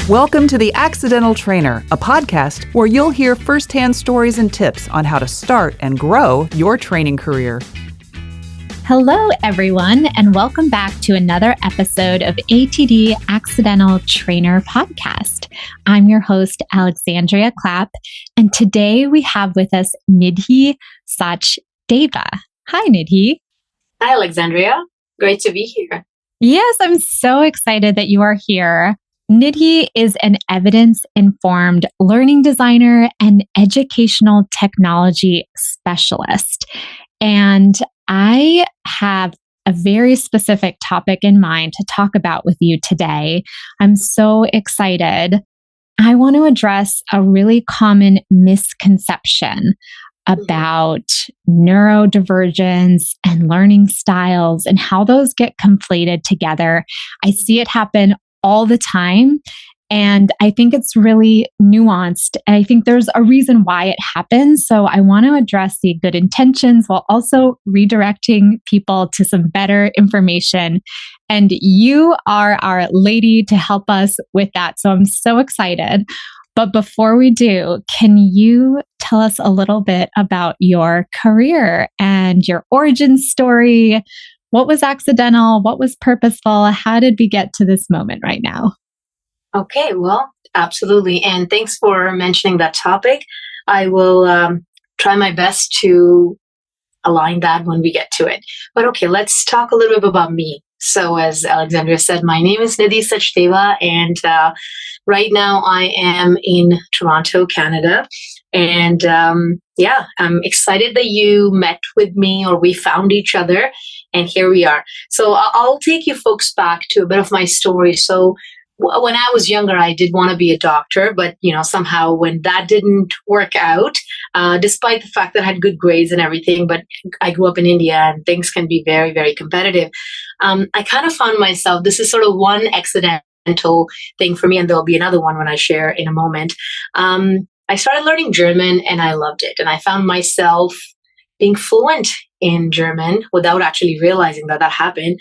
Welcome to The Accidental Trainer, a podcast where you'll hear firsthand stories and tips on how to start and grow your training career. Hello, everyone, and welcome back to another episode of ATD Accidental Trainer Podcast. I'm your host, Alexandria Clapp, and today we have with us Nidhi Sachdeva. Hi, Nidhi. Hi, Alexandria. Great to be here. Yes, I'm so excited that you are here. Nidhi is an evidence-informed learning designer and educational technology specialist. And I have a very specific topic in mind to talk about with you today. I'm so excited. I want to address a really common misconception about neurodivergence and learning styles and how those get conflated together. I see it happen all the time. And I think it's really nuanced. And I think there's a reason why it happens. So I want to address the good intentions while also redirecting people to some better information. And you are our lady to help us with that. So I'm so excited. But before we do, can you tell us a little bit about your career and your origin story? What was accidental? What was purposeful? How did we get to this moment right now? Okay, well, absolutely. And thanks for mentioning that topic. I will try my best to align that when we get to it. But okay, let's talk a little bit about me. So as Alexandria said, my name is Nidhi Sachdeva, and right now I am in Toronto, Canada. And I'm excited that you met with me or we found each other, and here we are. So I'll take you folks back to a bit of my story. So when I was younger, I did want to be a doctor, but somehow when that didn't work out, despite the fact that I had good grades and everything, but I grew up in India and things can be very, very competitive. I kind of found myself, this is sort of one accidental thing for me, and there'll be another one when I share in a moment. I started learning German and I loved it. And I found myself being fluent in German without actually realizing that happened.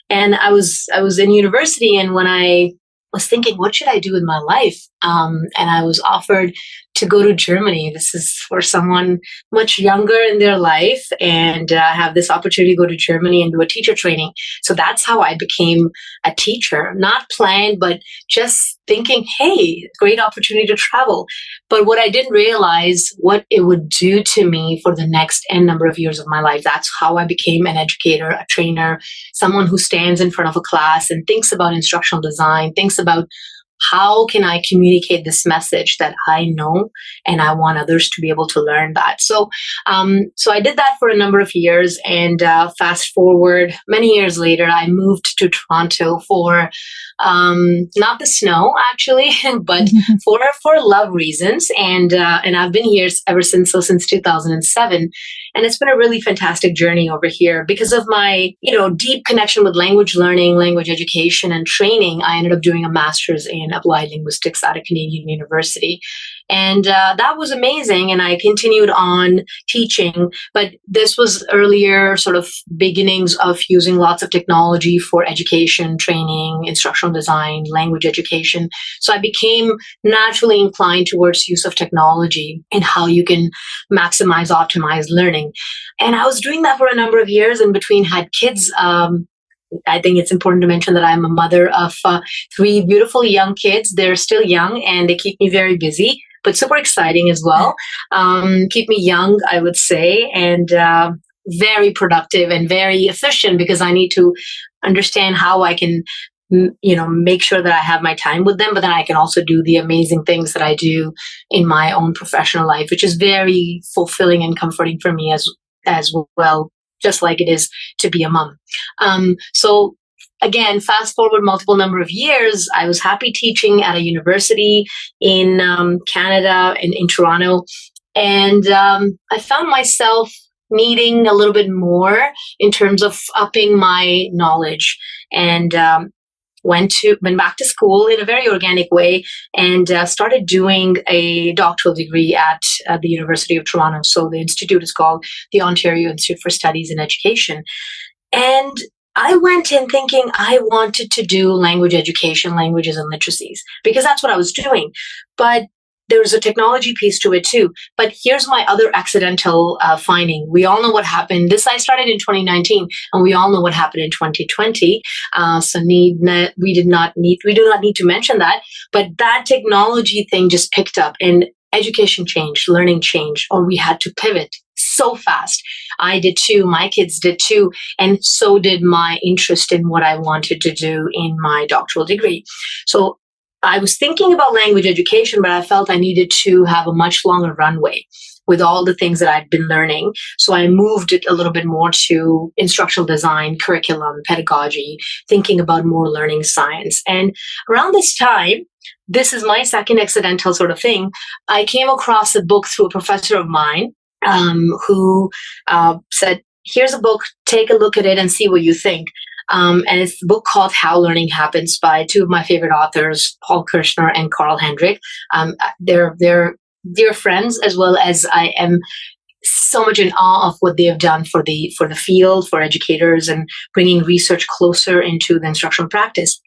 And I was in university, and when I was thinking, what should I do with my life? And I was offered to go to Germany. This is for someone much younger in their life, and have this opportunity to go to Germany and do a teacher training. So that's how I became a teacher, not planned, but just thinking, hey, great opportunity to travel. But what I didn't realize what it would do to me for the next N number of years of my life. That's how I became an educator, a trainer, someone who stands in front of a class and thinks about instructional design, thinks about how can I communicate this message that I know and I want others to be able to learn that. So I did that for a number of years, and fast forward many years later, I moved to Toronto for not the snow actually, but for love reasons. And I've been here ever since 2007. And it's been a really fantastic journey over here because of my, deep connection with language learning, language education, and training. I ended up doing a master's in applied linguistics at a Canadian university. And that was amazing. And I continued on teaching, but this was earlier sort of beginnings of using lots of technology for education, training, instructional design, language education. So I became naturally inclined towards use of technology and how you can maximize, optimize learning. And I was doing that for a number of years, and between had kids. I think it's important to mention that I'm a mother of 3 beautiful young kids. They're still young and they keep me very busy, but super exciting as well. Keep me young, I would say, and very productive and very efficient because I need to understand how I can make sure that I have my time with them, but then I can also do the amazing things that I do in my own professional life, which is very fulfilling and comforting for me as well, just like it is to be a mom. So again, fast forward multiple number of years, I was happy teaching at a university in Canada and in Toronto. And I found myself needing a little bit more in terms of upping my knowledge, and went back to school in a very organic way, and started doing a doctoral degree at the University of Toronto. So the institute is called the Ontario Institute for Studies in Education. And I went in thinking I wanted to do language education, languages and literacies, because that's what I was doing. But there's a technology piece to it too. But here's my other accidental finding. We all know what happened. I started in 2019, and we all know what happened in 2020. So we do not need to mention that. But that technology thing just picked up, and education changed, learning changed, or we had to pivot so fast. I did too. My kids did too. And so did my interest in what I wanted to do in my doctoral degree. So I was thinking about language education, but I felt I needed to have a much longer runway with all the things that I'd been learning. So I moved it a little bit more to instructional design, curriculum, pedagogy, thinking about more learning science. And around this time, this is my second accidental sort of thing, I came across a book through a professor of mine who said, here's a book, take a look at it and see what you think. And it's a book called How Learning Happens by two of my favorite authors, Paul Kirshner and Carl Hendrick. They're dear friends, as well as I am so much in awe of what they have done for the field, for educators, and bringing research closer into the instructional practice.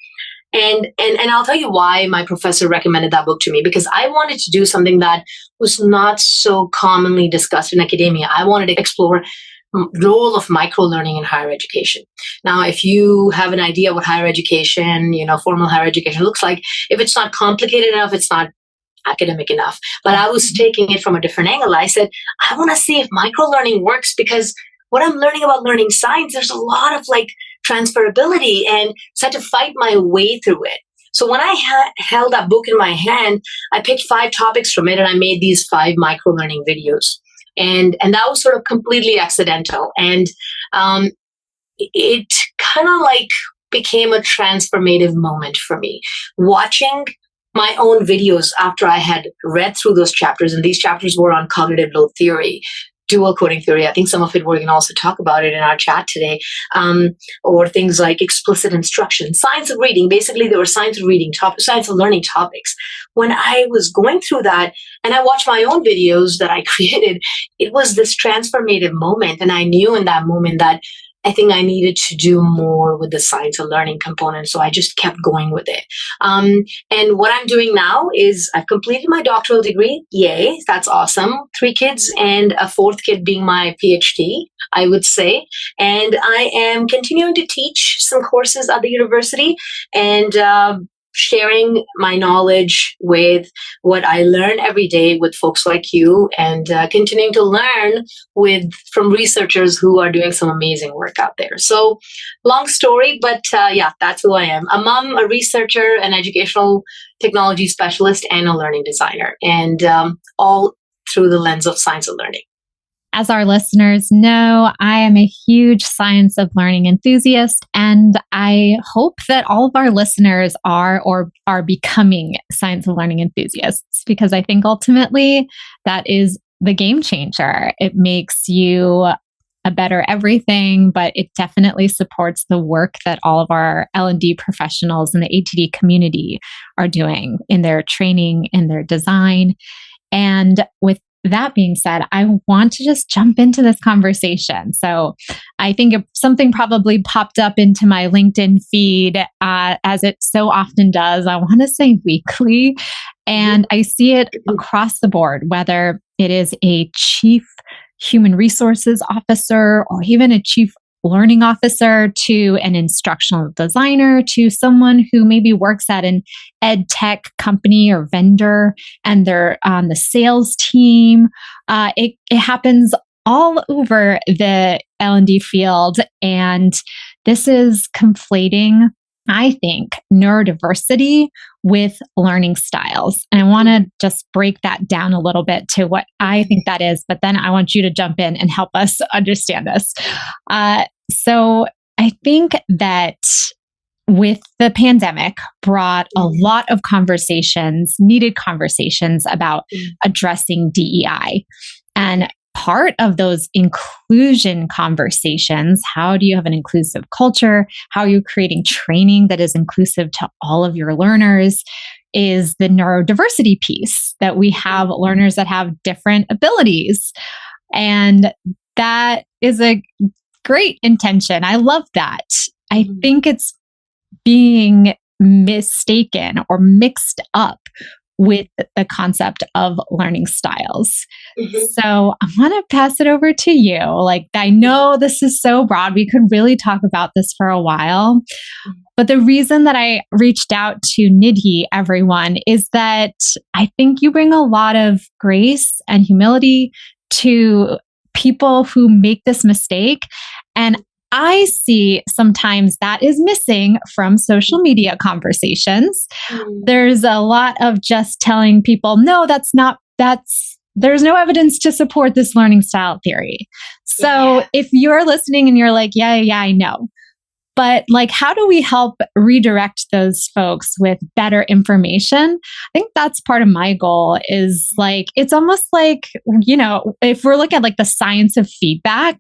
And I'll tell you why my professor recommended that book to me, because I wanted to do something that was not so commonly discussed in academia. I wanted to explore role of micro-learning in higher education. Now, if you have an idea what higher education, formal higher education looks like, if it's not complicated enough, it's not academic enough. But I was taking it from a different angle. I said, I want to see if micro-learning works, because what I'm learning about learning science, there's a lot of transferability, and so I had to fight my way through it. So when I held that book in my hand, I picked 5 topics from it, and I made these 5 micro-learning videos. And that was sort of completely accidental. And it kind of became a transformative moment for me. Watching my own videos after I had read through those chapters, and these chapters were on cognitive load theory, dual coding theory. I think some of it we're going to also talk about it in our chat today, or things like explicit instruction, science of reading. Basically, there were science of reading, science of learning topics. When I was going through that and I watched my own videos that I created, it was this transformative moment. And I knew in that moment that I think I needed to do more with the science of learning component. So I just kept going with it. And what I'm doing now is I've completed my doctoral degree. Yay, that's awesome. 3 kids and a 4th kid being my PhD, I would say. And I am continuing to teach some courses at the university and sharing my knowledge with what I learn every day with folks like you, and continuing to learn from researchers who are doing some amazing work out there. So long story, but yeah, that's who I am. A mom, a researcher, an educational technology specialist, and a learning designer, and all through the lens of science of learning. As our listeners know, I am a huge science of learning enthusiast, and I hope that all of our listeners are or are becoming science of learning enthusiasts, because I think ultimately that is the game changer. It makes you a better everything, but it definitely supports the work that all of our L&D professionals in the ATD community are doing in their training, in their design. And with that being said, I want to just jump into this conversation. So I think something probably popped up into my LinkedIn feed, as it so often does. I want to say weekly. And I see it across the board, whether it is a chief human resources officer or even a chief learning officer, to an instructional designer, to someone who maybe works at an ed tech company or vendor and they're on the sales team. It happens all over the L&D field. And this is conflating, I think, neurodiversity with learning styles. And I want to just break that down a little bit to what I think that is, but then I want you to jump in and help us understand this. So I think that with the pandemic brought a lot of needed conversations about addressing DEI. And part of those inclusion conversations, how do you have an inclusive culture? How are you creating training that is inclusive to all of your learners? Is the neurodiversity piece, that we have learners that have different abilities. And that is a great intention. I love that. I think it's being mistaken or mixed up with the concept of learning styles. So I want to pass it over to you. Like, I know this is so broad. We could really talk about this for a while. But the reason that I reached out to Nidhi, everyone, is that I think you bring a lot of grace and humility to people who make this mistake. And I see sometimes that is missing from social media conversations. There's a lot of just telling people, no, there's no evidence to support this learning style theory. So if you're listening and you're like, yeah, I know. But like, how do we help redirect those folks with better information? I think that's part of my goal is like, it's almost like, if we're looking at like the science of feedback,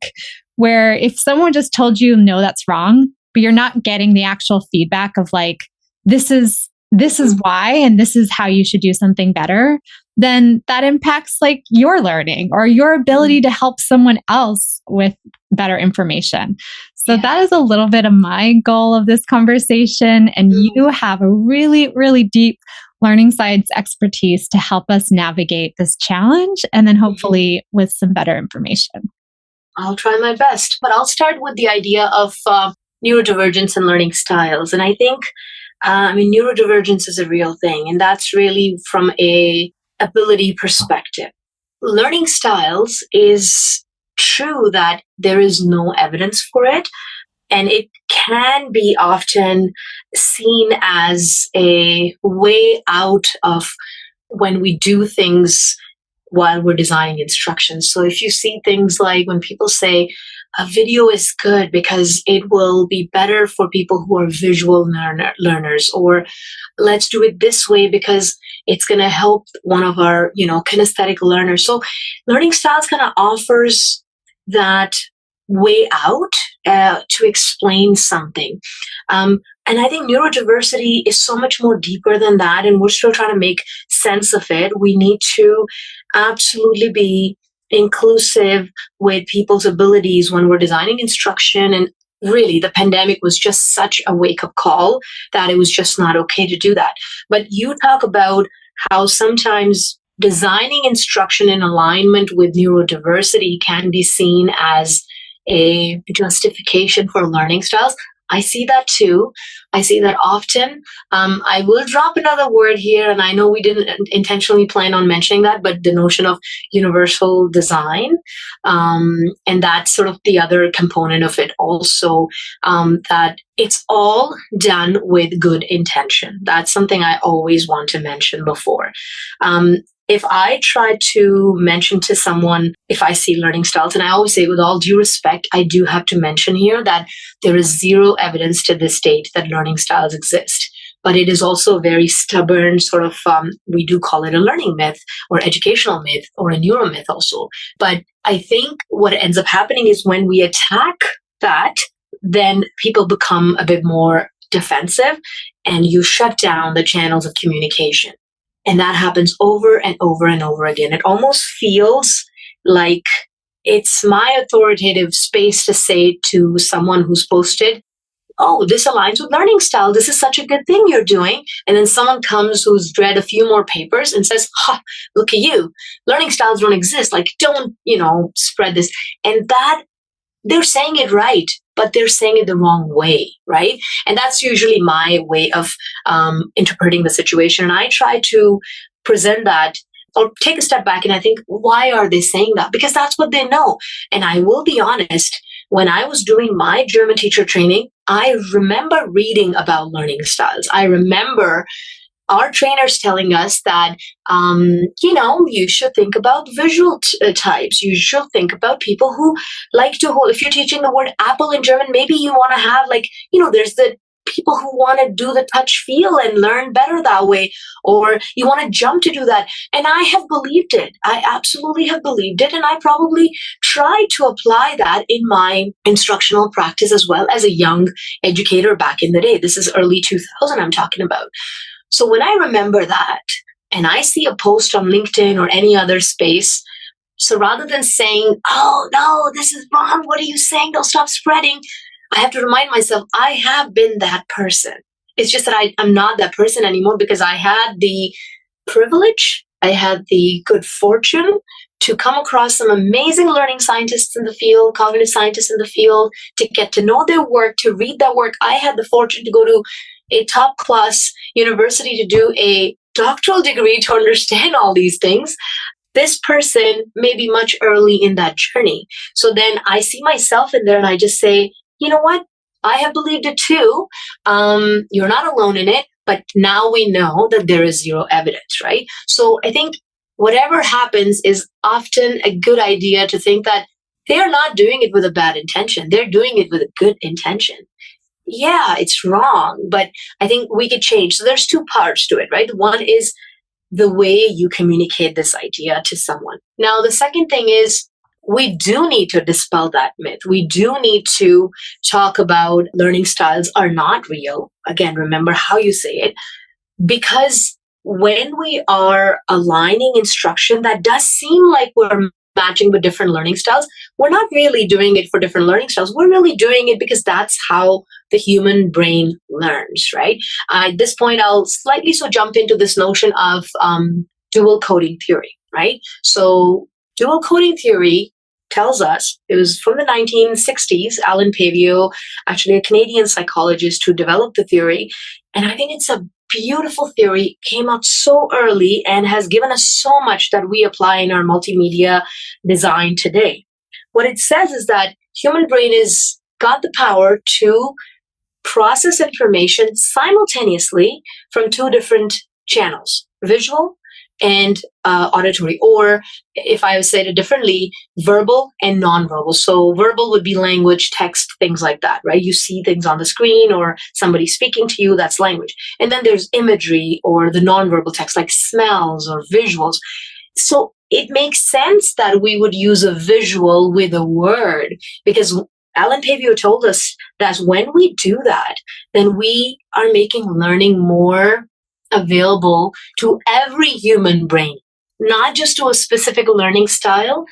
where if someone just told you, no, that's wrong, but you're not getting the actual feedback of like, this is why, and this is how you should do something better, then that impacts like your learning or your ability to help someone else with better information. So that is a little bit of my goal of this conversation. And you have a really, really deep learning science expertise to help us navigate this challenge, and then hopefully with some better information. I'll try my best, but I'll start with the idea of neurodivergence and learning styles. And I think, neurodivergence is a real thing, and that's really from a ability perspective. Learning styles is true that there is no evidence for it, and it can be often seen as a way out of when we do things while we're designing instructions. So if you see things like when people say a video is good because it will be better for people who are visual learners, or let's do it this way because it's going to help one of our, kinesthetic learners. So learning styles kind of offers that way out to explain something. And I think neurodiversity is so much more deeper than that, and we're still trying to make sense of it. We need to absolutely be inclusive with people's abilities when we're designing instruction. And really, the pandemic was just such a wake-up call that it was just not okay to do that. But you talk about how sometimes designing instruction in alignment with neurodiversity can be seen as a justification for learning styles. I see that too. I see that often. I will drop another word here, and I know we didn't intentionally plan on mentioning that, but the notion of universal design, and that's sort of the other component of it also, that it's all done with good intention. That's something I always want to mention before. If I try to mention to someone, if I see learning styles, and I always say with all due respect, I do have to mention here that there is zero evidence to this date that learning styles exist. But it is also a very stubborn sort of, we do call it a learning myth or educational myth or a neuro myth also. But I think what ends up happening is when we attack that, then people become a bit more defensive and you shut down the channels of communication. And that happens over and over and over again. It almost feels like it's my authoritative space to say to someone who's posted, oh, this aligns with learning style. This is such a good thing you're doing. And then someone comes who's read a few more papers and says, look at you. Learning styles don't exist. Like, don't, spread this. And that they're saying it right, but they're saying it the wrong way, right? And that's usually my way of interpreting the situation. And I try to present that or take a step back and I think, why are they saying that? Because that's what they know. And I will be honest, when I was doing my German teacher training, I remember reading about learning styles. I remember our trainers telling us that, you should think about visual types. You should think about people who like to hold. If you're teaching the word apple in German, maybe you want to have there's the people who want to do the touch feel and learn better that way, or you want to jump to do that. And I have believed it. I absolutely have believed it. And I probably tried to apply that in my instructional practice as well as a young educator back in the day. This is early 2000 I'm talking about. So when I remember that and I see a post on LinkedIn or any other space, so rather than saying, oh, no, this is wrong, what are you saying? They'll stop spreading. I have to remind myself, I have been that person. It's just that I'm not that person anymore because I had the privilege, I had the good fortune to come across some amazing learning scientists in the field, cognitive scientists in the field, to get to know their work, to read that work. I had the fortune to go to a top class university to do a doctoral degree to understand all these things. This person may be much early in that journey. So then I see myself in there and I just say, you know what? I have believed it too. You're not alone in it, but now we know that there is zero evidence, right? So I think whatever happens is often a good idea to think that they're not doing it with a bad intention. They're doing it with a good intention. Yeah, it's wrong, but I think we could change. So there's two parts to it, right? One is the way you communicate this idea to someone. Now, the second thing is we do need to dispel that myth. We do need to talk about learning styles are not real. Again, remember how you say it, because when we are aligning instruction, that does seem like we're matching with different learning styles. We're not really doing it for different learning styles. We're really doing it because that's how the human brain learns, right? At this point, I'll slightly jump into this notion of dual coding theory, right? So dual coding theory tells us, it was from the 1960s, Alan Pavio, actually a Canadian psychologist who developed the theory. And I think it's a beautiful theory, came out so early and has given us so much that we apply in our multimedia design today. What it says is that human brain is got the power to process information simultaneously from two different channels, visual and auditory, or if I said it differently, verbal and nonverbal. So verbal would be language, text, things like that, right? You see things on the screen or somebody speaking to you, that's language. And then there's imagery or the nonverbal text like smells or visuals. So it makes sense that we would use a visual with a word, because Alan Pavio told us that when we do that, then we are making learning more available to every human brain, not just to a specific learning style.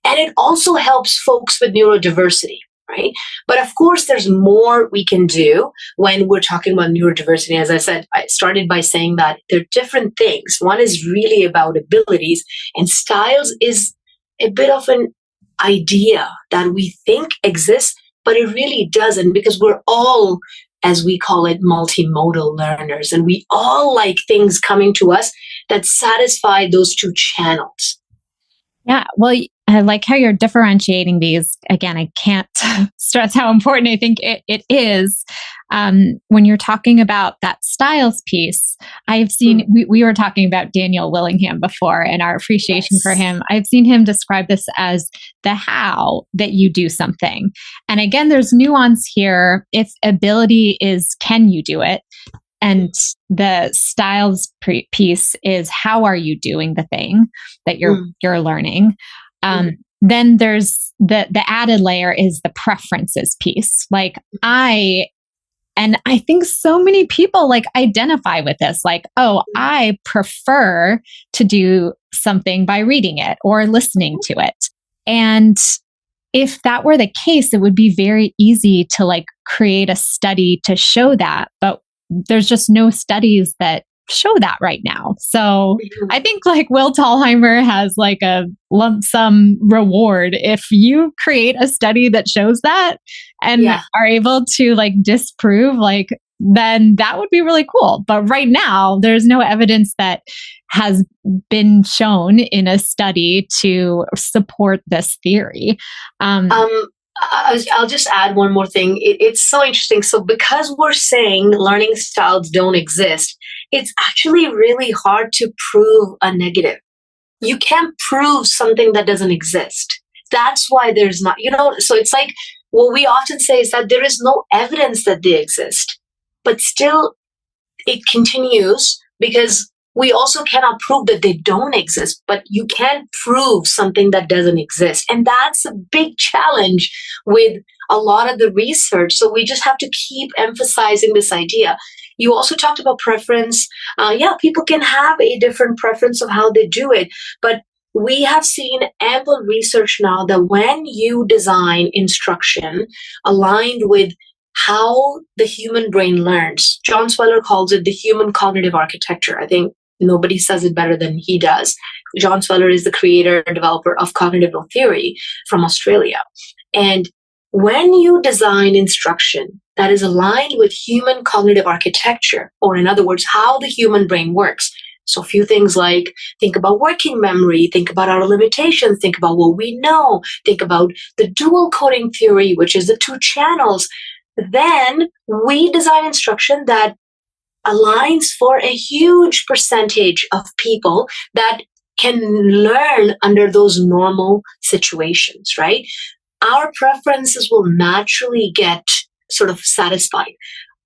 And it also helps folks with neurodiversity, right? But of course, there's more we can do when we're talking about neurodiversity. As I said, I started by saying that there are different things. One is really about abilities, and styles is a bit of an idea that we think exists, but it really doesn't, because we're all, as we call it, multimodal learners. And we all like things coming to us that satisfy those two channels. Yeah. Well, I like how you're differentiating these. Again, I can't stress how important I think it is. When you're talking about that styles piece, I've seen, we were talking about Daniel Willingham before and our appreciation for him. I've seen him describe this as the how that you do something. And again, there's nuance here. If ability is, can you do it? And the styles piece is, how are you doing the thing that you're learning? Then there's the added layer is the preferences piece. Like I think so many people like identify with this, like, oh, I prefer to do something by reading it or listening to it. And if that were the case, it would be very easy to like create a study to show that, but there's just no studies that show that right now. So I think like Will Thalheimer has like a lump sum reward if you create a study that shows that and are able to like disprove, like, then that would be really cool. But right now, there's no evidence that has been shown in a study to support this theory. I'll just add one more thing. It's so interesting. So because we're saying learning styles don't exist, it's actually really hard to prove a negative. You can't prove something that doesn't exist. That's why there's not, so it's like what we often say is that there is no evidence that they exist, but still it continues because we also cannot prove that they don't exist, but you can't prove something that doesn't exist. And that's a big challenge with a lot of the research. So we just have to keep emphasizing this idea. You also talked about preference. People can have a different preference of how they do it, but we have seen ample research now that when you design instruction aligned with how the human brain learns, John Sweller calls it the human cognitive architecture. I think nobody says it better than he does. John Sweller is the creator and developer of cognitive theory from Australia. And when you design instruction that is aligned with human cognitive architecture, or in other words, how the human brain works, so a few things like think about working memory, think about our limitations, think about what we know, think about the dual coding theory, which is the two channels, then we design instruction that aligns for a huge percentage of people that can learn under those normal situations, right? Our preferences will naturally get sort of satisfied.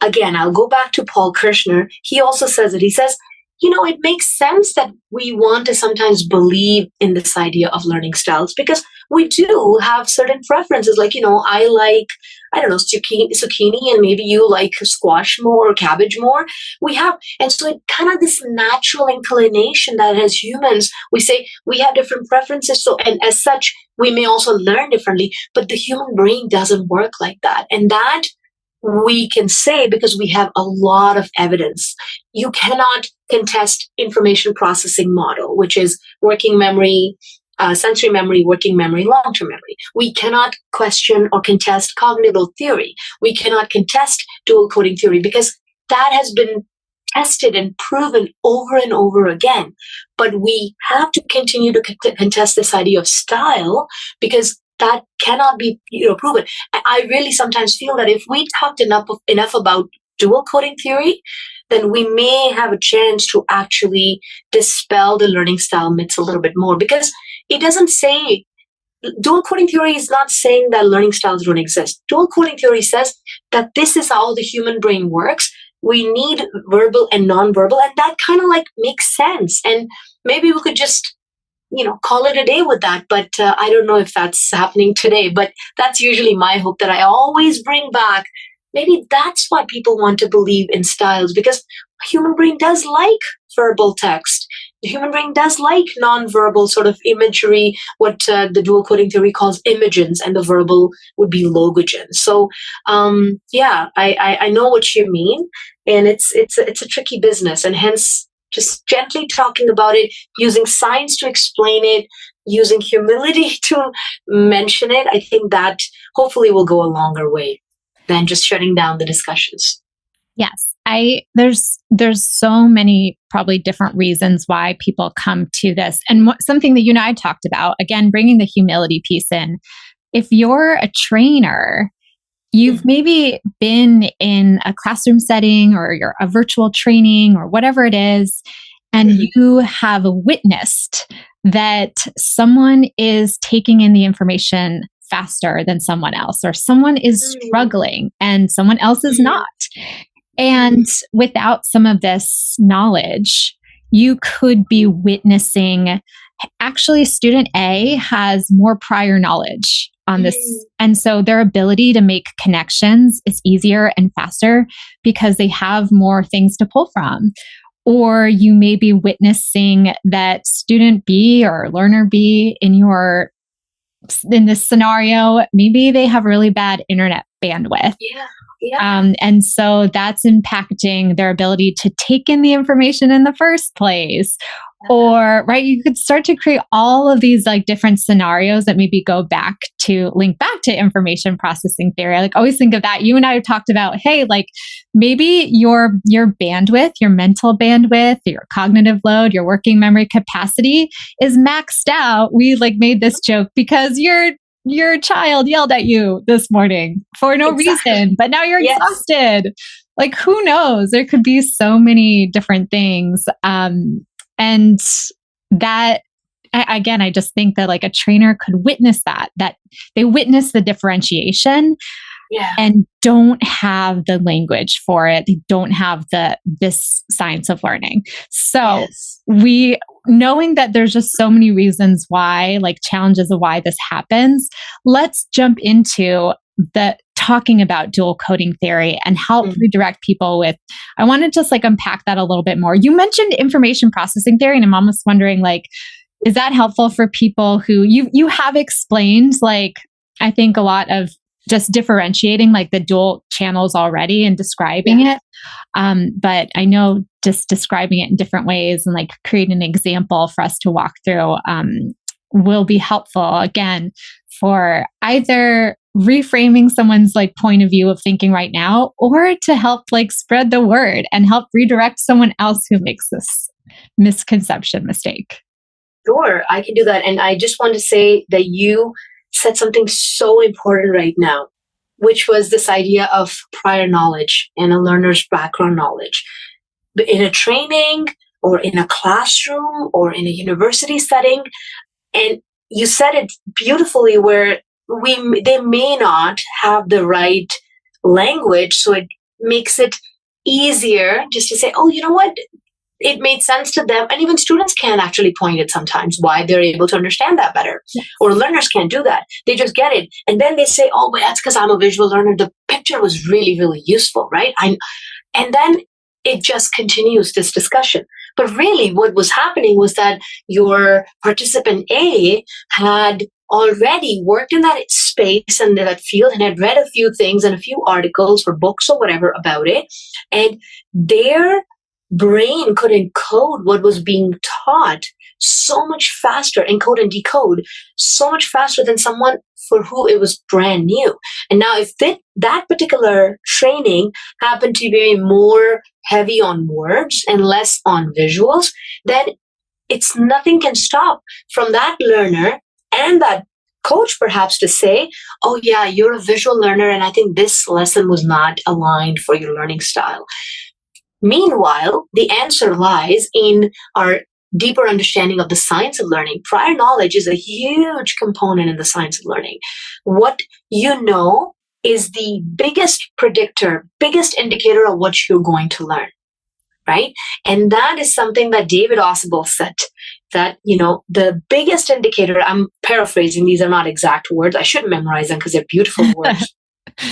Again, I'll go back to Paul Kirshner. He also says it. He says, it makes sense that we want to sometimes believe in this idea of learning styles because we do have certain preferences. Like, I like, I don't know, zucchini, and maybe you like squash more or cabbage more. And so it kind of this natural inclination that as humans, we say we have different preferences. So, and as such, we may also learn differently, but the human brain doesn't work like that. And that we can say because we have a lot of evidence. You cannot contest information processing model, which is working memory, sensory memory, working memory, long-term memory. We cannot question or contest cognitive theory. We cannot contest dual coding theory because that has been tested and proven over and over again. But we have to continue to contest this idea of style because that cannot be proven. I really sometimes feel that if we talked enough about dual coding theory, then we may have a chance to actually dispel the learning style myths a little bit more, because it doesn't say, dual coding theory is not saying that learning styles don't exist. Dual coding theory says that this is how the human brain works. We need verbal and nonverbal, and that kind of like makes sense. And maybe we could just call it a day with that. But I don't know if that's happening today. But that's usually my hope that I always bring back. Maybe that's why people want to believe in styles, because human brain does like verbal text. The human brain does like nonverbal sort of imagery, what the dual coding theory calls imagens, and the verbal would be logogens. So I know what you mean, and it's a tricky business, and hence just gently talking about it, using science to explain it, using humility to mention it, I think that hopefully will go a longer way than just shutting down the discussions. Yes. There's so many probably different reasons why people come to this. And something that you and I talked about, again, bringing the humility piece in. If you're a trainer, you've maybe been in a classroom setting or you're a virtual training or whatever it is, and you have witnessed that someone is taking in the information faster than someone else, or someone is struggling and someone else is not. And without some of this knowledge, you could be witnessing, actually, student A has more prior knowledge on this. And so their ability to make connections is easier and faster because they have more things to pull from. Or you may be witnessing that student B or learner B in this scenario, maybe they have really bad internet bandwidth. And so that's impacting their ability to take in the information in the first place. Or, right, you could start to create all of these like different scenarios that maybe link back to information processing theory. I always think of that. You and I have talked about, hey, like maybe your bandwidth, your mental bandwidth, your cognitive load, your working memory capacity is maxed out. We made this joke because your child yelled at you this morning for no reason, but now you're exhausted. Like, who knows? There could be so many different things. And that, again, I just think that like a trainer could witness that they witness the differentiation and don't have the language for it. They don't have this science of learning. So knowing that there's just so many reasons why, like challenges of why this happens, let's jump into talking about dual coding theory and help redirect people with, I want to just unpack that a little bit more. You mentioned information processing theory, and I'm almost wondering Is that helpful for people who you have explained, like, I think a lot of just differentiating like the dual channels already and describing it. But I know just describing it in different ways and like create an example for us to walk through will be helpful again for either reframing someone's like point of view of thinking right now, or to help like spread the word and help redirect someone else who makes this misconception mistake. Sure, I can do that. And I just want to say that you said something so important right now, which was this idea of prior knowledge and a learner's background knowledge. But in a training or in a classroom or in a university setting, and you said it beautifully, where they may not have the right language, so it makes it easier just to say, oh, you know what? It made sense to them. And even students can actually point it sometimes why they're able to understand that better. Yes. Or learners can't do that. They just get it. And then they say, oh, but that's because I'm a visual learner. The picture was really, really useful, right? And then it just continues this discussion. But really what was happening was that your participant A had already worked in that space and that field and had read a few things and a few articles or books or whatever about it. And their brain could encode what was being taught so much faster, encode and decode so much faster than someone for who it was brand new. And now if that particular training happened to be more heavy on words and less on visuals, then it's nothing can stop from that learner and that coach perhaps to say, oh yeah, you're a visual learner and I think this lesson was not aligned for your learning style. Meanwhile, the answer lies in our deeper understanding of the science of learning. Prior knowledge is a huge component in the science of learning. What you know is the biggest predictor, biggest indicator of what you're going to learn, right? And that is something that David Ausubel said, that, the biggest indicator, I'm paraphrasing, these are not exact words, I shouldn't memorize them because they're beautiful words.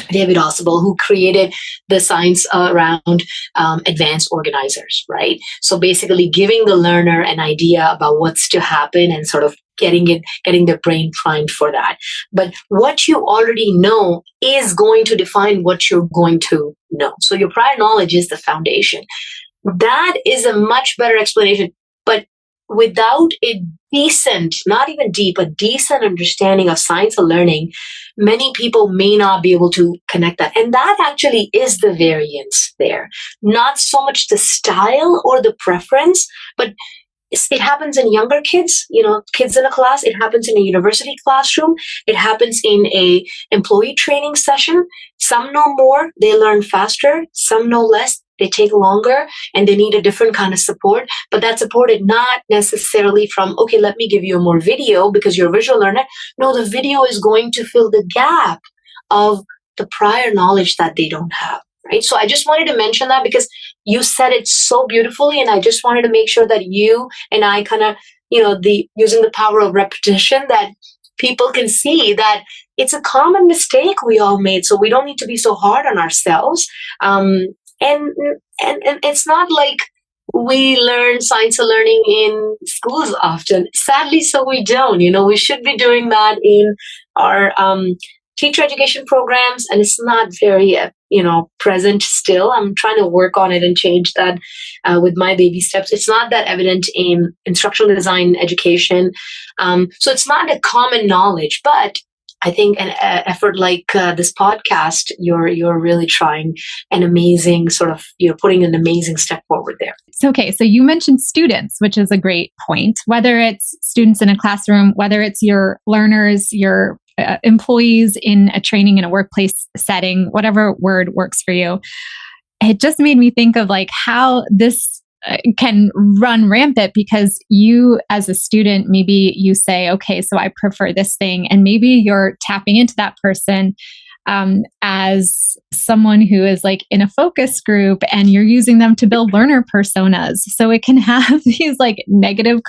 David Ausubel, who created the science around advanced organizers, right? So basically giving the learner an idea about what's to happen and sort of getting their brain primed for that. But what you already know is going to define what you're going to know. So your prior knowledge is the foundation. That is a much better explanation. But without a decent, not even deep, a decent understanding of science of learning, many people may not be able to connect that. And that actually is the variance there. Not so much the style or the preference, but it happens in younger kids, kids in a class. It happens in a university classroom. It happens in a employee training session. Some know more, they learn faster. Some know less, they take longer, and they need a different kind of support. But that support is not necessarily from, okay, let me give you more video because you're a visual learner. No, the video is going to fill the gap of the prior knowledge that they don't have, right? So I just wanted to mention that because you said it so beautifully, and I just wanted to make sure that you and I kind of, using the power of repetition, that people can see that it's a common mistake we all made. So we don't need to be so hard on ourselves. And it's not like we learn science of learning in schools often. Sadly, so we don't. We should be doing that in our teacher education programs, and it's not very, present still. I'm trying to work on it and change that with my baby steps. It's not that evident in instructional design education. So it's not a common knowledge, but I think an effort like this podcast, you're really trying an amazing you're putting an amazing step forward there. So you mentioned students, which is a great point, whether it's students in a classroom, whether it's your learners, your employees in a training in a workplace setting, whatever word works for you. It just made me think of like how this can run rampant, because you as a student, maybe you say, okay, so I prefer this thing. And maybe you're tapping into that person as someone who is like in a focus group, and you're using them to build learner personas. So it can have these like negative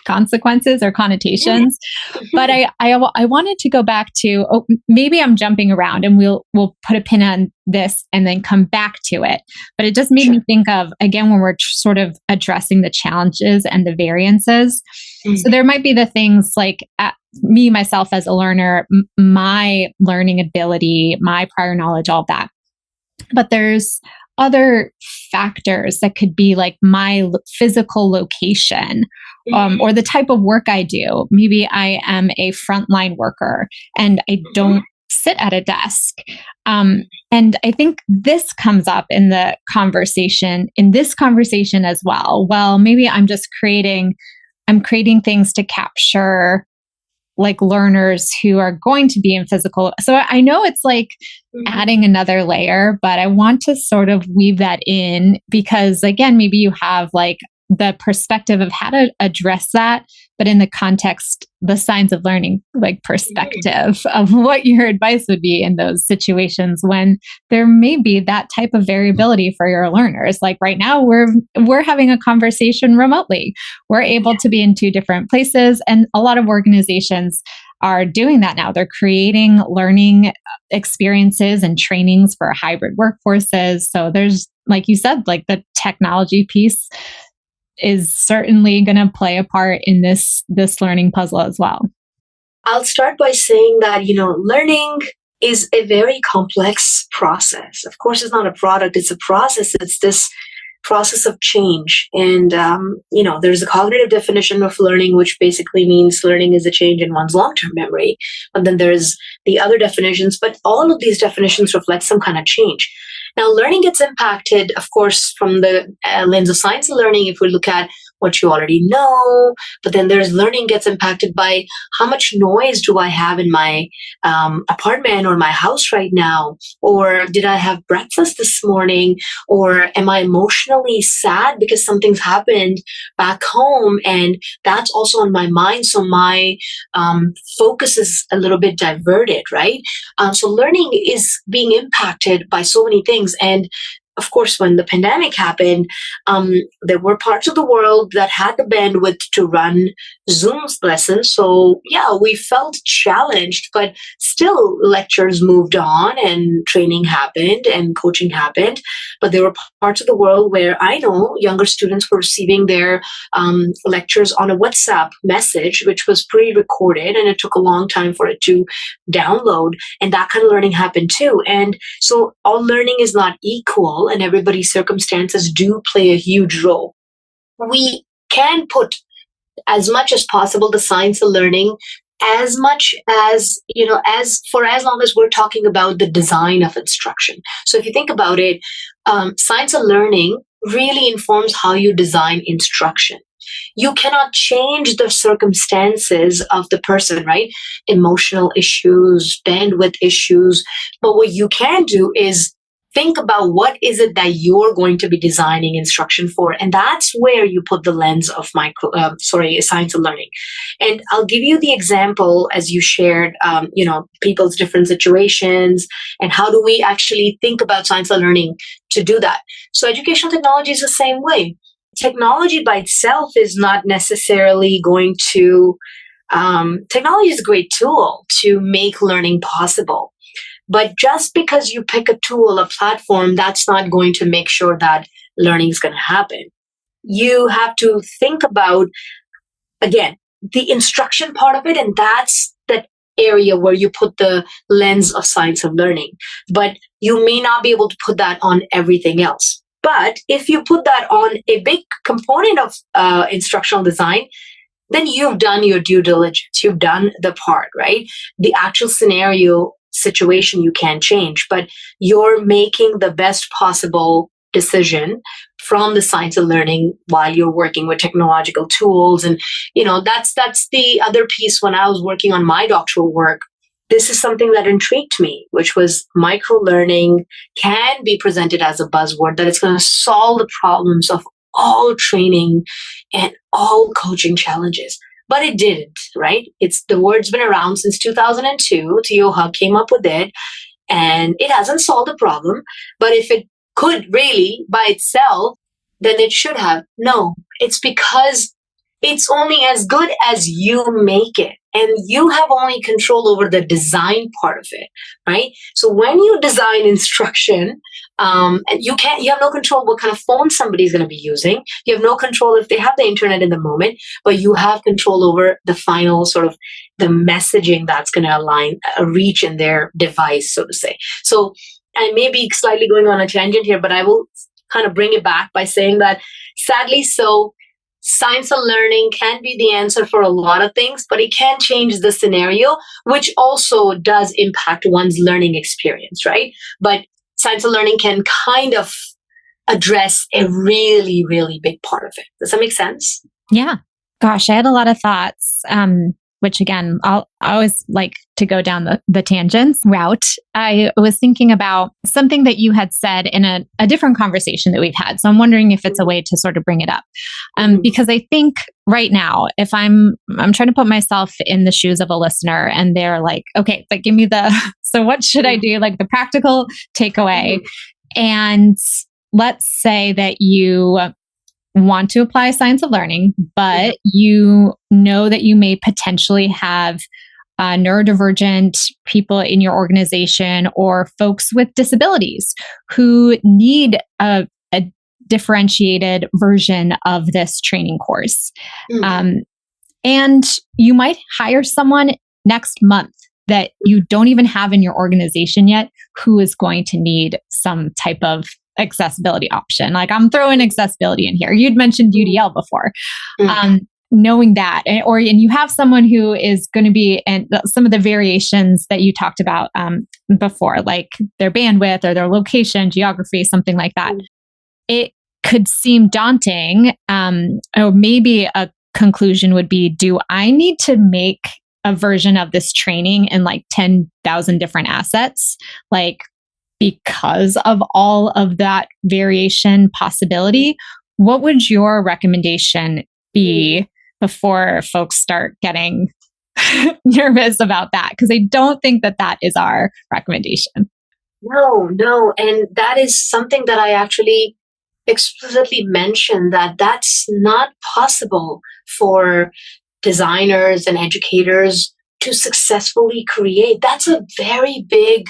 consequences or connotations. But I wanted to go back to, maybe I'm jumping around, and we'll put a pin on this and then come back to it. But it just made me think of, again, when we're sort of addressing the challenges and the variances. So there might be the things like me, myself as a learner, my learning ability, my prior knowledge, all that. But there's other factors that could be like my physical location, or the type of work I do. Maybe I am a frontline worker and I don't sit at a desk. And I think this comes up in this conversation as well. Well, maybe I'm creating things to capture like learners who are going to be in physical. So I know it's like adding another layer, but I want to sort of weave that in because, again, maybe you have like the perspective of how to address that, but in the context, the science of learning, like perspective of what your advice would be in those situations when there may be that type of variability for your learners. Like right now, we're having a conversation remotely. We're able to be in two different places, and a lot of organizations are doing that now. They're creating learning experiences and trainings for hybrid workforces. So there's, like you said, like the technology piece is certainly going to play a part in this learning puzzle as well. I'll start by saying that, learning is a very complex process. Of course, it's not a product, it's a process. It's this process of change. And, there's a cognitive definition of learning, which basically means learning is a change in one's long-term memory. But then there's the other definitions, but all of these definitions reflect some kind of change. Now, learning gets impacted, of course, from the lens of science of learning, if we look at what you already know, but then there's learning gets impacted by how much noise do I have in my apartment or my house right now? Or did I have breakfast this morning? Or am I emotionally sad because something's happened back home? And that's also on my mind. So my focus is a little bit diverted, right? So learning is being impacted by so many things. And of course, when the pandemic happened, there were parts of the world that had the bandwidth to run Zoom lessons. So yeah, we felt challenged, but still lectures moved on and training happened and coaching happened. But there were parts of the world where I know younger students were receiving their lectures on a WhatsApp message, which was pre-recorded, and it took a long time for it to download. And that kind of learning happened too. And so all learning is not equal, and everybody's circumstances do play a huge role. We can put as much as possible the science of learning as much as, as long as we're talking about the design of instruction. So if you think about it, science of learning really informs how you design instruction. You cannot change the circumstances of the person, right? Emotional issues, bandwidth issues. But what you can do is think about what is it that you're going to be designing instruction for. And that's where you put the lens of science of learning. And I'll give you the example as you shared, people's different situations and how do we actually think about science of learning to do that. So educational technology is the same way. Technology by itself is not necessarily going to, technology is a great tool to make learning possible. But just because you pick a tool, a platform, that's not going to make sure that learning is going to happen. You have to think about, again, the instruction part of it, and that's the area where you put the lens of science of learning. But you may not be able to put that on everything else. But if you put that on a big component of instructional design, then you've done your due diligence. You've done the part, right? The actual scenario situation you can't change, but you're making the best possible decision from the science of learning while you're working with technological tools. And, that's the other piece. When I was working on my doctoral work, this is something that intrigued me, which was micro-learning can be presented as a buzzword, that it's going to solve the problems of all training and all coaching challenges. But it didn't, right? The word's been around since 2002. Theo Hug came up with it, and it hasn't solved the problem. But if it could really by itself, then it should have. No, it's because It's only as good as you make it. And you have only control over the design part of it, right? So when you design instruction, and you have no control what kind of phone somebody's going to be using. You have no control if they have the internet in the moment, but you have control over the final sort of the messaging that's going to align, reach in their device, so to say. So I may be slightly going on a tangent here, but I will kind of bring it back by saying that sadly, so science and learning can be the answer for a lot of things, but it can change the scenario, which also does impact one's learning experience, right? But science and learning can kind of address a really, really big part of it. Does that make sense? Yeah. Gosh, I had a lot of thoughts, which again, I always like to go down the tangents route. I was thinking about something that you had said in a different conversation that we've had. So I'm wondering if it's a way to sort of bring it up. Because I think right now, if I'm trying to put myself in the shoes of a listener and they're like, okay, but give me so what should I do? Like the practical takeaway. And let's say that you want to apply science of learning, but you know that you may potentially have neurodivergent people in your organization or folks with disabilities who need a differentiated version of this training course. And you might hire someone next month that you don't even have in your organization yet who is going to need some type of accessibility option. Like I'm throwing accessibility in here. You'd mentioned UDL before. Knowing that, and you have someone who is going to be, and some of the variations that you talked about before, like their bandwidth or their location, geography, something like that. It could seem daunting, or maybe a conclusion would be, do I need to make a version of this training in like 10,000 different assets? Like, because of all of that variation possibility, what would your recommendation be before folks start getting nervous about that? Because I don't think that is our recommendation. No. And that is something that I actually explicitly mentioned, that that's not possible for designers and educators to successfully create. That's a very big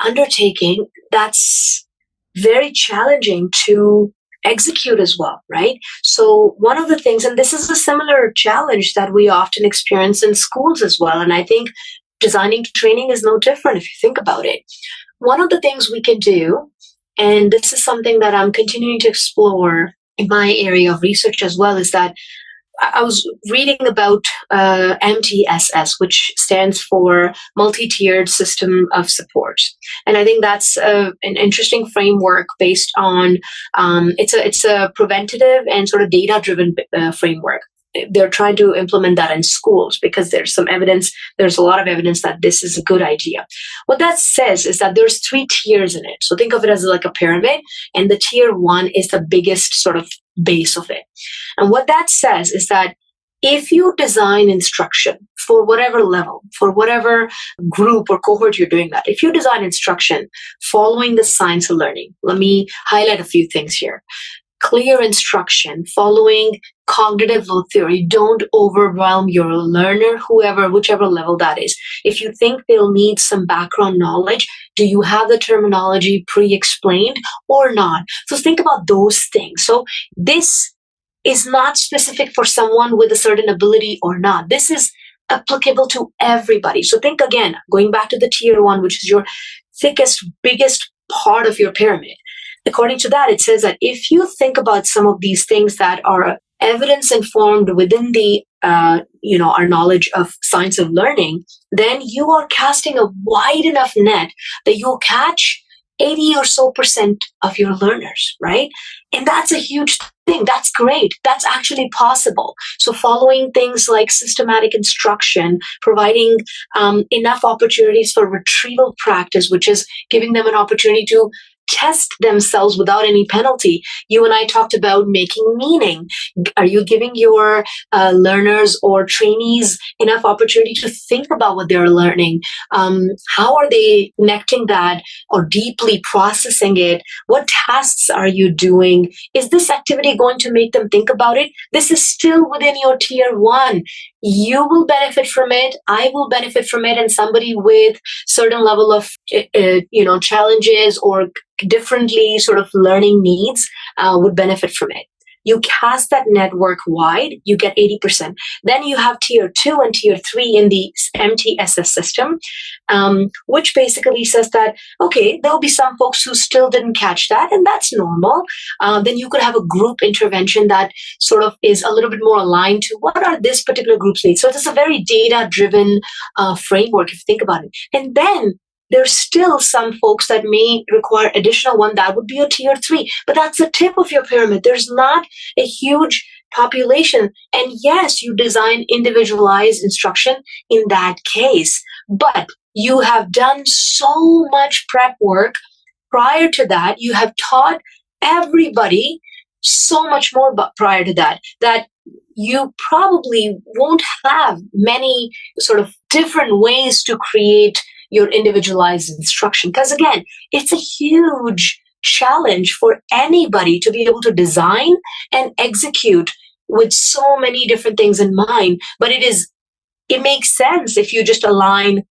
undertaking. That's very challenging to execute as well, right? So one of the things, and this is a similar challenge that we often experience in schools as well, and I think designing training is no different if you think about it. One of the things we can do, and this is something that I'm continuing to explore in my area of research as well, is that I was reading about MTSS, which stands for Multi-Tiered System of Support, and I think that's an interesting framework based on it's a preventative and sort of data-driven framework. They're trying to implement that in schools because there's a lot of evidence that this is a good idea. What that says is that there's 3 tiers in it. So think of it as like a pyramid, and the tier 1 is the biggest sort of base of it. And what that says is that if you design instruction for whatever level, for whatever group or cohort you're doing that, if you design instruction following the science of learning, let me highlight a few things here. Clear instruction, following cognitive load theory. Don't overwhelm your learner, whichever level that is. If you think they'll need some background knowledge, do you have the terminology pre-explained or not? So think about those things. So this is not specific for someone with a certain ability or not. This is applicable to everybody. So think again, going back to the tier 1, which is your thickest, biggest part of your pyramid. According to that, it says that if you think about some of these things that are evidence informed within the our knowledge of science of learning, then you are casting a wide enough net that you'll catch 80 or so % of your learners, right? And that's a huge thing. That's great. That's actually possible. So following things like systematic instruction, providing enough opportunities for retrieval practice, which is giving them an opportunity to test themselves without any penalty. You and I talked about making meaning. Are you giving your learners or trainees enough opportunity to think about what they're learning? How are they connecting that or deeply processing it? What tasks are you doing? Is this activity going to make them think about it? This is still within your tier one. You will benefit from it. I will benefit from it, and somebody with certain level of challenges or differently sort of learning needs would benefit from it. You cast that network wide, you get 80%. Then you have tier 2 and tier 3 in the MTSS system, which basically says that, okay, there'll be some folks who still didn't catch that, and that's normal. Then you could have a group intervention that sort of is a little bit more aligned to what are this particular group's needs. So it's a very data-driven framework, if you think about it. And then there's still some folks that may require additional one. That would be a tier 3, but that's the tip of your pyramid. There's not a huge population. And yes, you design individualized instruction in that case, but you have done so much prep work prior to that. You have taught everybody so much more prior to that, that you probably won't have many sort of different ways to create your individualized instruction. Because again, it's a huge challenge for anybody to be able to design and execute with so many different things in mind. But it makes sense if you just align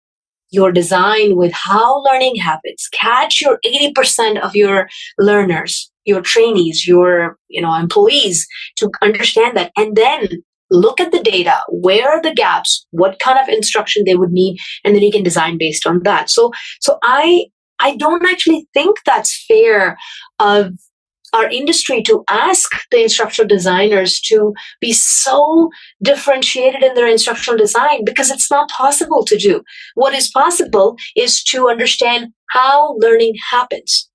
your design with how learning happens. Catch your 80% of your learners, your trainees, your employees, to understand that, and then look at the data. Where are the gaps? What kind of instruction they would need? And then you can design based on that. So I don't actually think that's fair of our industry to ask the instructional designers to be so differentiated in their instructional design, because it's not possible to do. What is possible is to understand how learning happens.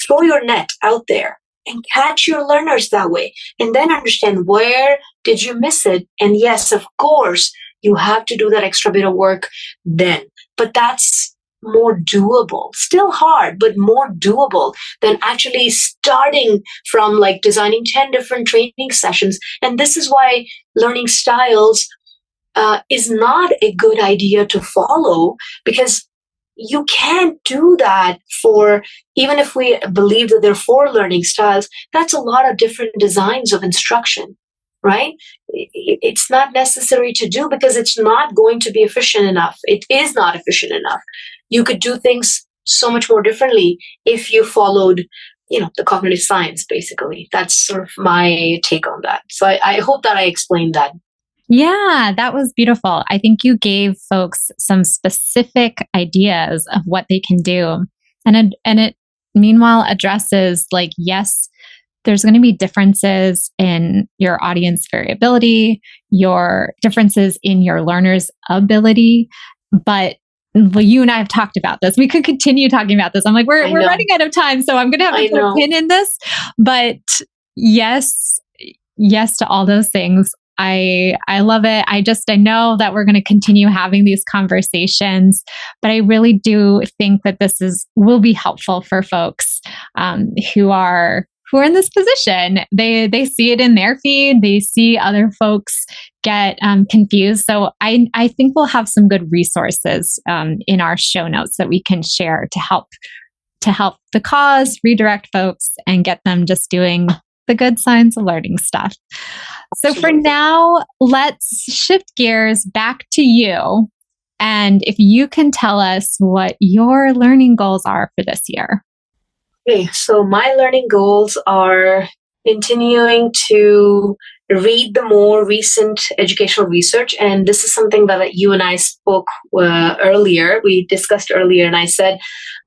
Throw your net out there and catch your learners that way, and then understand where did you miss it. And yes, of course, you have to do that extra bit of work then, but that's more doable. Still hard, but more doable than actually starting from like designing 10 different training sessions. And this is why learning styles is not a good idea to follow, because you can't do that for, even if we believe that there are 4 learning styles, that's a lot of different designs of instruction, right? It's not necessary to do, because it's not going to be efficient enough. It is not efficient enough. You could do things so much more differently if you followed, the cognitive science, basically. That's sort of my take on that. So I hope that I explained that. Yeah, that was beautiful. I think you gave folks some specific ideas of what they can do. And it meanwhile addresses like, yes, there's going to be differences in your audience variability, your differences in your learners' ability. But you and I have talked about this. We could continue talking about this. I'm like, we're running out of time, so I'm going to have to put a pin in this. But yes to all those things. I love it. I know that we're going to continue having these conversations, but I really do think that this will be helpful for folks who are in this position. They see it in their feed. They see other folks get confused. So I think we'll have some good resources in our show notes that we can share to help the cause, redirect folks, and get them just doing the good science of learning stuff. So for now, let's shift gears back to you. And if you can tell us what your learning goals are for this year. Okay, so my learning goals are continuing to read the more recent educational research. And this is something that you and I spoke earlier. We discussed earlier, and I said,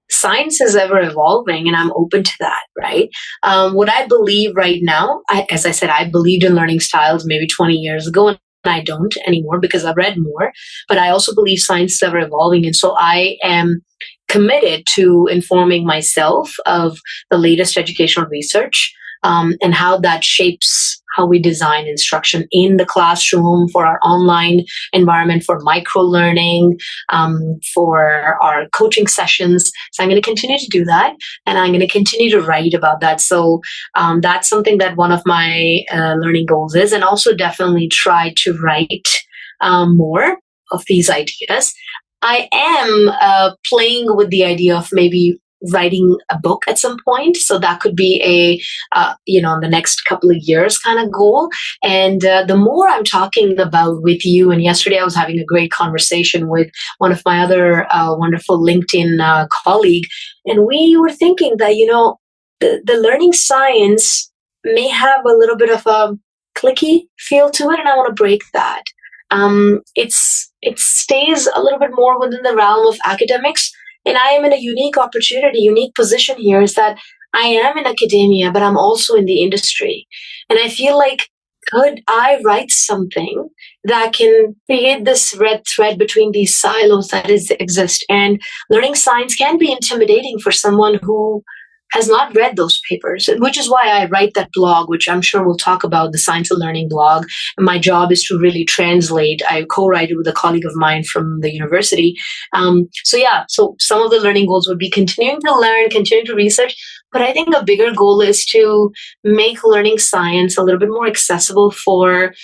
science is ever evolving, and I'm open to that, right? What I believe right now, as I said, I believed in learning styles maybe 20 years ago, and I don't anymore because I've read more. But I also believe science is ever evolving. And so I am committed to informing myself of the latest educational research. and how that shapes how we design instruction in the classroom, for our online environment, for micro learning, for our coaching sessions. So I'm going to continue to do that, and I'm going to continue to write about that. So that's something that one of my learning goals is, and also definitely try to write more of these ideas. I am playing with the idea of maybe writing a book at some point. So that could be in the next couple of years kind of goal. And the more I'm talking about with you, and yesterday I was having a great conversation with one of my other wonderful LinkedIn colleague, and we were thinking that, the learning science may have a little bit of a clicky feel to it, and I want to break that. It stays a little bit more within the realm of academics, and I am in a unique position here, is that I am in academia, but I'm also in the industry. And I feel like, could I write something that can create this red thread between these silos that exist? And learning science can be intimidating for someone who has not read those papers, which is why I write that blog, which I'm sure we'll talk about, the Science of Learning blog. And my job is to really translate. I co-write it with a colleague of mine from the university. So some of the learning goals would be continuing to learn, continuing to research. But I think a bigger goal is to make learning science a little bit more accessible for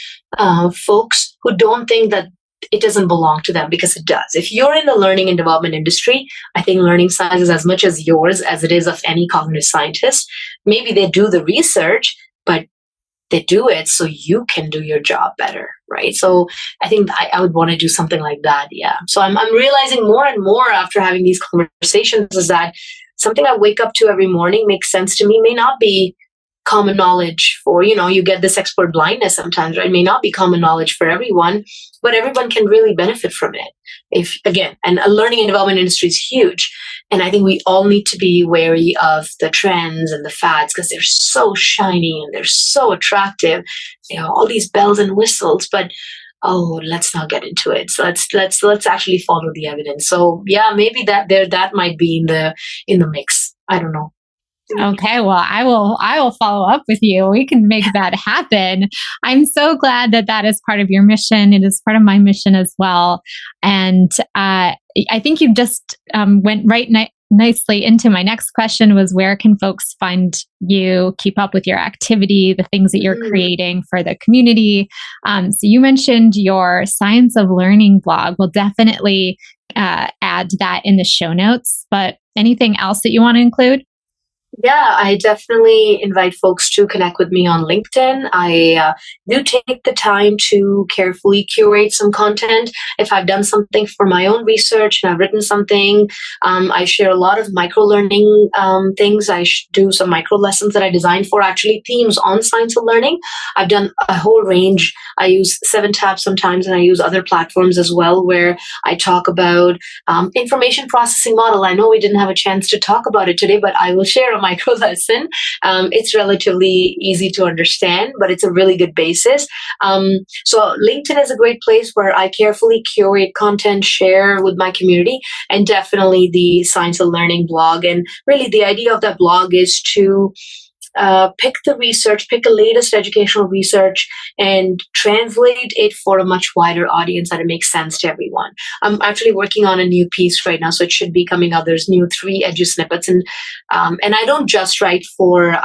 folks who don't think that it doesn't belong to them, because it does. If you're in the learning and development industry, I think learning science is as much as yours as it is of any cognitive scientist. Maybe they do the research, but they do it so you can do your job better, right? So I think I would want to do something like that. Yeah. So I'm realizing more and more after having these conversations is that something I wake up to every morning makes sense to me, may not be common knowledge for, you get this expert blindness sometimes, right? It may not be common knowledge for everyone, but everyone can really benefit from it. And a learning and development industry is huge. And I think we all need to be wary of the trends and the fads, because they're so shiny and they're so attractive. All these bells and whistles, but let's not get into it. So let's actually follow the evidence. So yeah, maybe that might be in the mix. I don't know. Okay, well, I will follow up with you. We can make that happen. I'm so glad that is part of your mission. It is part of my mission as well. And I think you just went right nicely into my next question, was where can folks find you, keep up with your activity, the things that you're creating for the community? So you mentioned your Science of Learning blog. We'll definitely add that in the show notes. But anything else that you want to include? Yeah, I definitely invite folks to connect with me on LinkedIn. I do take the time to carefully curate some content. If I've done something for my own research and I've written something, I share a lot of micro learning things. I do some micro lessons that I design for actually themes on science of learning. I've done a whole range. I use 7Tab sometimes, and I use other platforms as well, where I talk about information processing model. I know we didn't have a chance to talk about it today, but I will share a micro lesson. It's relatively easy to understand, but it's a really good basis. So LinkedIn is a great place where I carefully curate content, share with my community, and definitely the Science of Learning blog. And really the idea of that blog is to pick the research, pick the latest educational research, and translate it for a much wider audience that it makes sense to everyone. I'm actually working on a new piece right now, so it should be coming out. There's new 3 edu snippets, and I don't just write for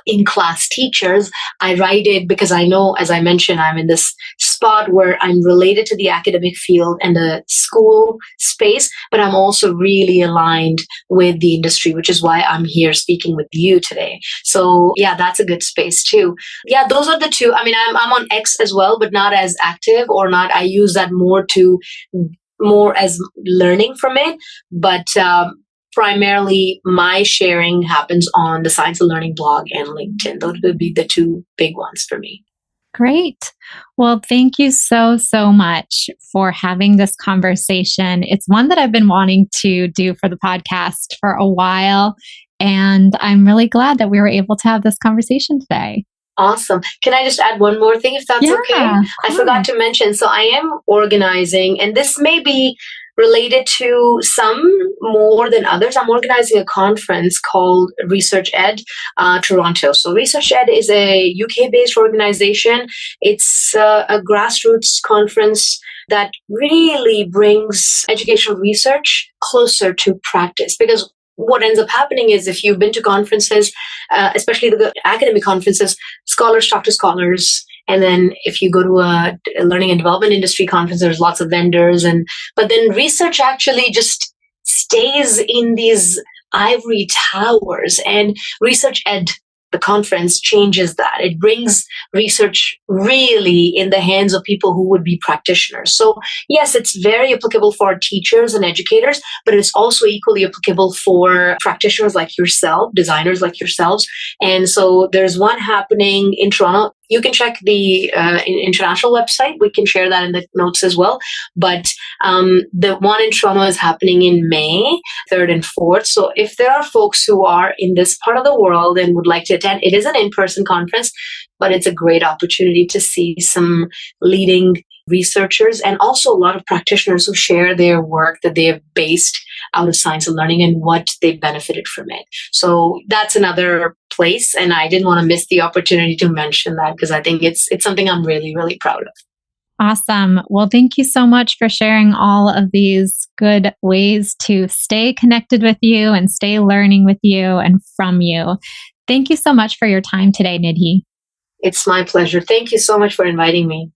in-class teachers. I write it because I know, as I mentioned, I'm in this spot where I'm related to the academic field and the school space, but I'm also really aligned with the industry, which is why I'm here speaking with you today. So yeah, that's a good space too. Yeah, those are the 2. I mean, I'm on X as well, but not as active, or not. I use that more as learning from it. But primarily my sharing happens on the Science of Learning blog and LinkedIn. Those would be the 2 big ones for me. Great. Well, thank you so much for having this conversation. It's one that I've been wanting to do for the podcast for a while. And I'm really glad that we were able to have this conversation today. Awesome. Can I just add one more thing, if that's okay? I forgot to mention. So I am organizing, and this may be related to some more than others. I'm organizing a conference called Research Ed Toronto. So Research Ed is a UK-based organization. It's a grassroots conference that really brings educational research closer to practice, because what ends up happening is, if you've been to conferences, especially the academic conferences, scholars talk to scholars. And then if you go to a learning and development industry conference, there's lots of vendors. But then research actually just stays in these ivory towers. And Research Ed, the conference, changes that. It brings research really in the hands of people who would be practitioners. So yes, it's very applicable for teachers and educators, but it's also equally applicable for practitioners like yourself, designers like yourselves. And so there's one happening in Toronto. You can check the international website. We can share that in the notes as well. But the one in Toronto is happening in May 3rd and 4th. So if there are folks who are in this part of the world and would like to attend, it is an in-person conference, but it's a great opportunity to see some leading researchers and also a lot of practitioners who share their work that they have based out of science and learning and what they benefited from it. So that's another place. And I didn't want to miss the opportunity to mention that, because I think it's something I'm really, really proud of. Awesome. Well, thank you so much for sharing all of these good ways to stay connected with you and stay learning with you and from you. Thank you so much for your time today, Nidhi. It's my pleasure. Thank you so much for inviting me.